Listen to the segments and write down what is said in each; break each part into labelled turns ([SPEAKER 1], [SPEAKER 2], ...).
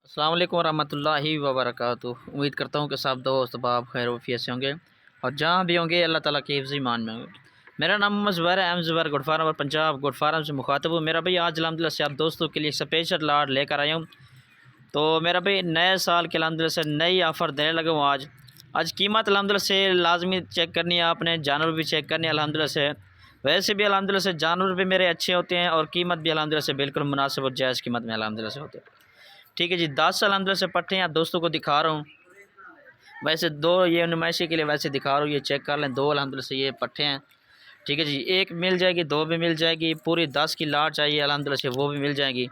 [SPEAKER 1] अस्सलाम वालेकुम रहमतुल्लाहि व बरकातुहू। उम्मीद करता हूँ कि सब दोस्त बाब खैर वफ़ियत से होंगे और जहाँ भी होंगे अल्लाह ताला के हिफ्ज़ ईमान में होंगे। मेरा नाम मोहम्मद ज़ुबैर है, ज़ुबैर गुड फार्म और पंजाब गुड फार्म से मुखातब हूँ। मेरा भाई आज अल्हम्दुलिल्लाह से आप दोस्तों के लिए स्पेशल लाट लेकर आया हूँ। तो मेरा भाई नए साल के अल्हम्दुलिल्लाह से नई ऑफ़र देने लगा हूँ। आज कीमत अल्हम्दुलिल्लाह से लाजमी चेक करनी है आपने, जानवर भी चेक करनी है अल्हम्दुलिल्लाह से। वैसे भी अल्हम्दुलिल्लाह से जानवर भी मेरे अच्छे होते हैं और कीमत भी अल्हम्दुलिल्लाह से बिल्कुल मुनासिब और जायज़ कीमत में अल्हम्दुलिल्लाह से होते हैं। ठीक है जी, 10 अल्हम्दुलिल्लाह से पट्टे हैं, आप दोस्तों को दिखा रहा हूँ। वैसे दो ये नुमाइशी के लिए वैसे दिखा रहा हूँ, ये चेक कर लें। दो अल्हम्दुलिल्लाह से ये पट्टे हैं। ठीक है जी, एक मिल जाएगी, दो भी मिल जाएगी, पूरी 10 की लाट चाहिए अल्हम्दुलिल्लाह से वो भी मिल जाएगी।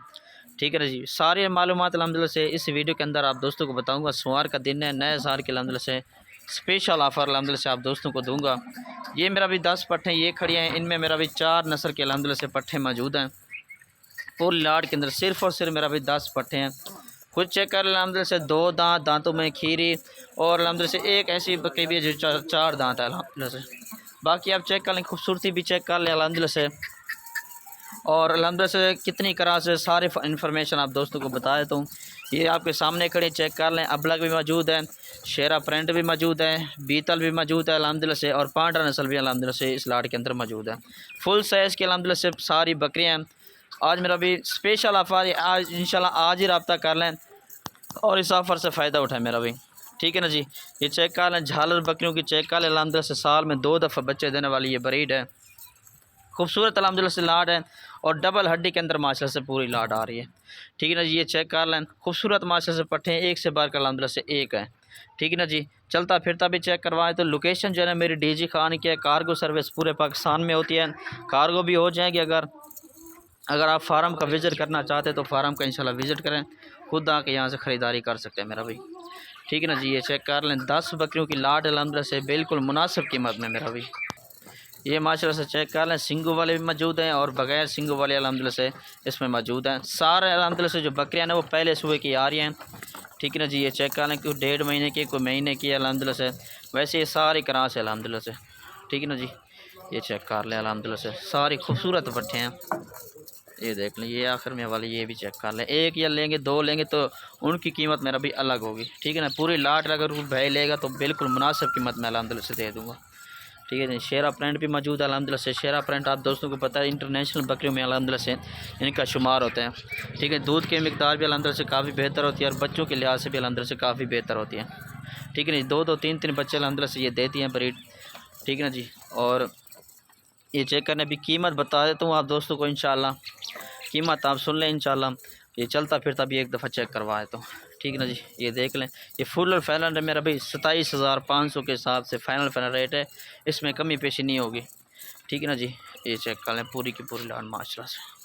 [SPEAKER 1] ठीक है ना जी, सारी मालूमात अल्हम्दुलिल्लाह से इस वीडियो के अंदर आप दोस्तों को बताऊँगा। सोमवार का दिन है, नए साल के अल्हम्दुलिल्लाह से स्पेशल ऑफ़र अल्हम्दुलिल्लाह से आप दोस्तों को दूँगा। ये मेरा भी 10 पट्टे ये खड़ी हैं, इनमें मेरा भी 4 नस्ल के अल्हम्दुलिल्लाह से पट्टे मौजूद हैं। पूरी लाट के अंदर सिर्फ़ और सिर्फ मेरा भी 10 पट्टे हैं। खुद चेक कर अल्हम्दुलिल्लाह से 2 दांत, दांतों में खीरी और अल्हम्दुलिल्लाह से एक ऐसी बकरी भी है जो 4 दांत है अल्हम्दुलिल्लाह से। बाकी आप चेक कर लें, खूबसूरती भी चेक कर लें अल्हम्दुलिल्लाह से। और अल्हम्दुलिल्लाह से कितनी करा से सारी इन्फॉर्मेशन आप दोस्तों को बता देता हूँ। ये आपके सामने खड़े, चेक कर लें। अबलग भी मौजूद है, शेरा प्रिंट भी मौजूद है, बीतल भी मौजूद है अल्हम्दुलिल्लाह से, और पांडा नस्ल भी अल्हम्दुलिल्लाह से इस लाट के अंदर मौजूद है। फुल साइज़ की अल्हम्दुलिल्लाह से सारी बकरियाँ हैं। आज मेरा भी स्पेशल ऑफ़र है, आज इंशाल्लाह आज ही रब्ता कर लें और इस ऑफ़र से फ़ायदा उठाएं मेरा भी। ठीक है ना जी, ये चेक कर लें, झालर बकरियों की चेक कर लें। अल्हम्दुलिल्लाह से साल में 2 दफ़ा बच्चे देने वाली ये ब्रीड है। खूबसूरत अल्हम्दुलिल्लाह से लाट है और डबल हड्डी के अंदर माशाल्लाह से पूरी लाट आ रही है। ठीक है ना जी, ये चेक कर लें, खूबसूरत माशाल्लाह से पट्टे हैं, एक से बार का अल्हम्दुलिल्लाह से एक है। ठीक है ना जी, चलता फिरता भी चेक करवाएं तो लोकेशन जो है ना मेरी डीजी खान की है। कार्गो सर्विस पूरे पाकिस्तान में होती है, कार्गो भी हो जाएगी। अगर आप फार्म का विज़िट करना चाहते हैं तो फार्म का इंशाल्लाह विज़िट करें, खुद आके यहाँ से ख़रीदारी कर सकते हैं मेरा भाई। ठीक है ना जी, ये चेक कर लें, 10 बकरियों की लाट अल्हम्दुलिल्लाह से बिल्कुल मुनासिब कीमत में मेरा भाई। ये माशाल्लाह से चेक कर लें, सिंगू वाले भी मौजूद हैं और बगैर सिंगू वाले अल्हम्दुलिल्लाह से इसमें मौजूद हैं। सारे अल्हम्दुलिल्लाह से जो बकरियाँ हैं वो पहले सुबह की आ रही हैं। ठीक है ना जी, ये चेक कर लें, कोई 1.5 महीने की, कोई महीने की अल्हम्दुलिल्लाह से। वैसे ये सारी करा से अल्हम्दुलिल्लाह से। ठीक है ना जी, ये चेक कर लें, अल्हम्दुलिल्लाह से सारी खूबसूरत पट्टे हैं। ये देख लें, ये आखिर में वाले ये भी चेक कर लें। एक या लेंगे, 2 लेंगे तो उनकी कीमत मेरा भी अलग होगी। ठीक है ना, पूरी लाट अगर कोई भाई लेगा तो बिल्कुल मुनासिब कीमत में अल्हम्दुलिल्लाह से दे दूँगा। ठीक है जी, शेरा प्रिंट भी मौजूद है अल्हम्दुलिल्लाह से। शेरा प्रिंट आप दोस्तों को पता है इंटरनेशनल बकरियों में अल्हम्दुलिल्लाह से इनका शुमार होता है। ठीक है, दूध की मिकदार भी अल्हम्दुलिल्लाह से काफ़ी बेहतर होती है और बच्चों के लिहाज से भी अल्हम्दुलिल्लाह से काफ़ी बेहतर होती है। ठीक है ना, 2-2 3-3 बच्चे अल्हम्दुलिल्लाह से ये देती हैं ब्रीड। ठीक है ना जी, और ये चेक करने भी कीमत बता देता हूँ आप दोस्तों को इंशाल्लाह। कीमत आप सुन लें इंशाल्लाह। ये चलता फिरता भी एक दफ़ा चेक करवा देता हूँ। ठीक है ना जी, ये देख लें, ये फुल और फाइनल है मेरा भाई 27,500 के हिसाब से फाइनल रेट है, इसमें कमी पेशी नहीं होगी। ठीक है ना जी, ये चेक कर लें, पूरी की पूरी लाट माशाल्लाह से।